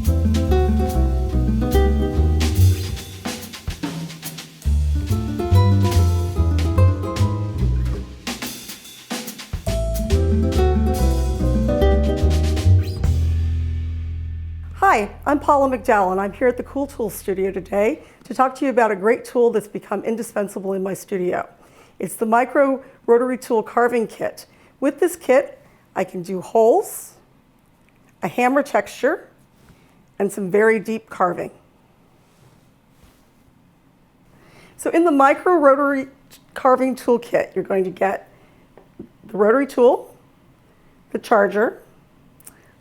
Hi, I'm Paula McDowell, and I'm here at the Cool Tools studio today to talk to you about a great tool that's become indispensable in my studio. It's the Micro Rotary Tool Carving Kit. With this kit, I can do holes, a hammer texture, and some very deep carving. So in the Micro Rotary Carving Tool Kit, you're going to get the rotary tool, the charger,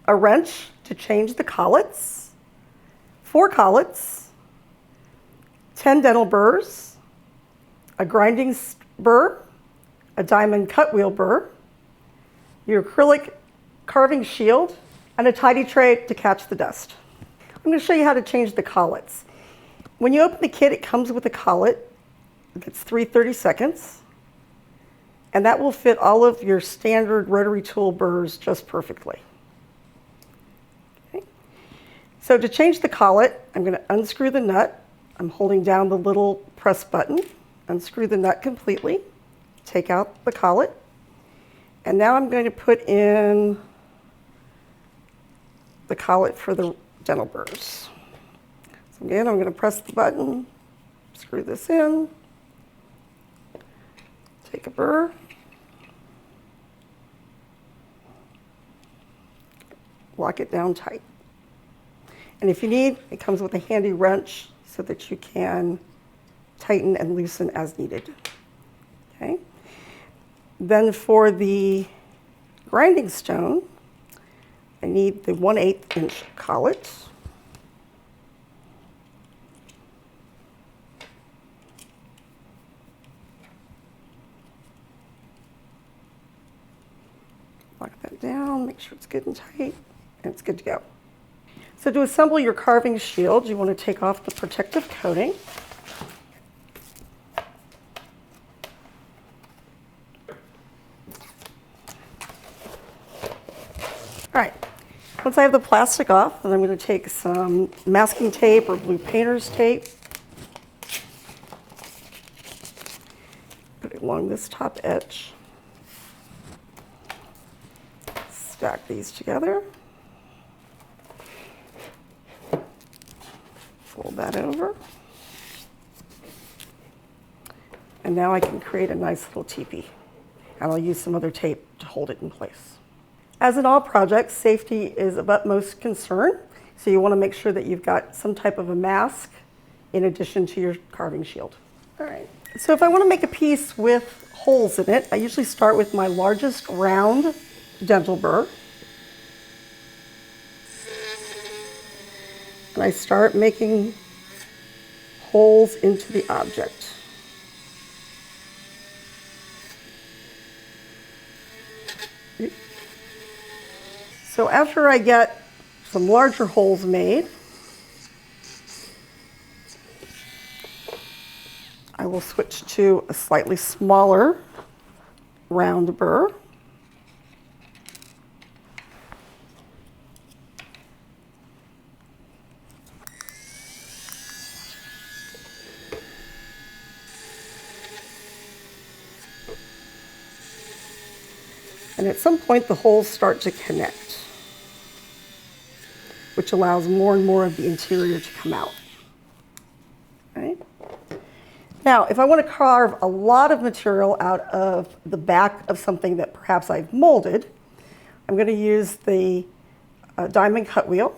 a wrench to change the Kaulitz, 4 Kaulitz, 10 dental burrs, a grinding burr, a diamond cut wheel burr, your acrylic carving shield, and a tidy tray to catch the dust. I'm going to show you how to change the Kaulitz. When you open the kit, it comes with a Kaulitz. It's 3 30-seconds, and that will fit all of your standard rotary tool burrs just perfectly. So to change the Kaulitz, I'm going to unscrew the nut. I'm holding down the little press button, unscrew the nut completely, take out the Kaulitz, and now I'm going to put in the Kaulitz for the dental burrs. So again, I'm going to press the button, screw this in, take a burr, lock it down tight. And if you need, it comes with a handy wrench so that you can tighten and loosen as needed. Okay. Then for the grinding stone, I need the 1/8 inch Kaulitz. Lock that down, make sure it's good and tight, and it's good to go. So to assemble your carving shield, you want to take off the protective coating. All right, once I have the plastic off, then I'm going to take some masking tape or blue painter's tape, put it along this top edge, stack these together. Fold that over. And now I can create a nice little teepee. And I'll use some other tape to hold it in place. As in all projects, safety is of utmost concern. So you want to make sure that you've got some type of a mask in addition to your carving shield. All right. So if I want to make a piece with holes in it, I usually start with my largest round dental burr. And I start making holes into the object. So after I get some larger holes made, I will switch to a slightly smaller round burr. And at some point, the holes start to connect, which allows more and more of the interior to come out. Right? Now, if I want to carve a lot of material out of the back of something that perhaps I've molded, I'm going to use the diamond cut wheel.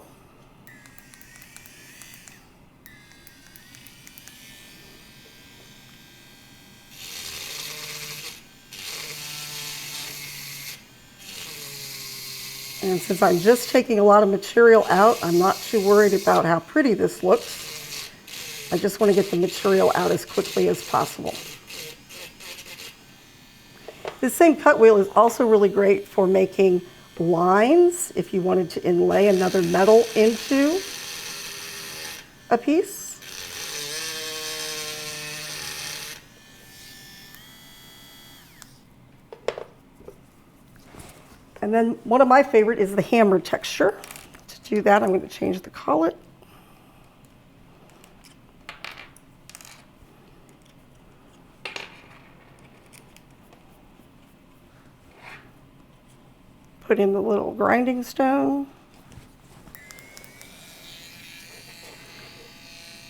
And since I'm just taking a lot of material out, I'm not too worried about how pretty this looks. I just want to get the material out as quickly as possible. This same cut wheel is also really great for making lines if you wanted to inlay another metal into a piece. And then one of my favorite is the hammer texture. To do that, I'm going to change the collet. Put in the little grinding stone.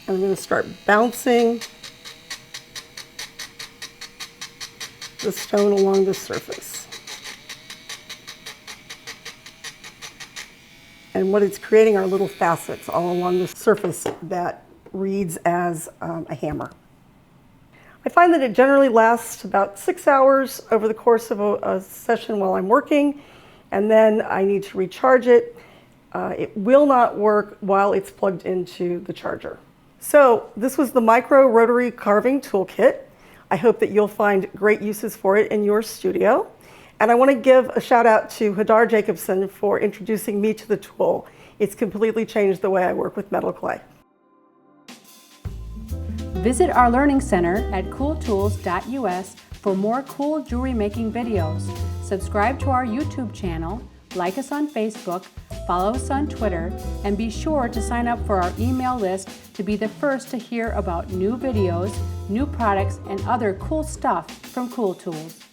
I'm going to start bouncing the stone along the surface. And what it's creating are little facets all along the surface that reads as a hammer. I find that it generally lasts about 6 hours over the course of a session while I'm working, and then I need to recharge it. It will not work while it's plugged into the charger. So this was the Micro Rotary Carving Toolkit. I hope that you'll find great uses for it in your studio. And I want to give a shout out to Hadar Jacobson for introducing me to the tool. It's completely changed the way I work with metal clay. Visit our Learning Center at cooltools.us for more cool jewelry making videos. Subscribe to our YouTube channel, like us on Facebook, follow us on Twitter, and be sure to sign up for our email list to be the first to hear about new videos, new products, and other cool stuff from Cool Tools.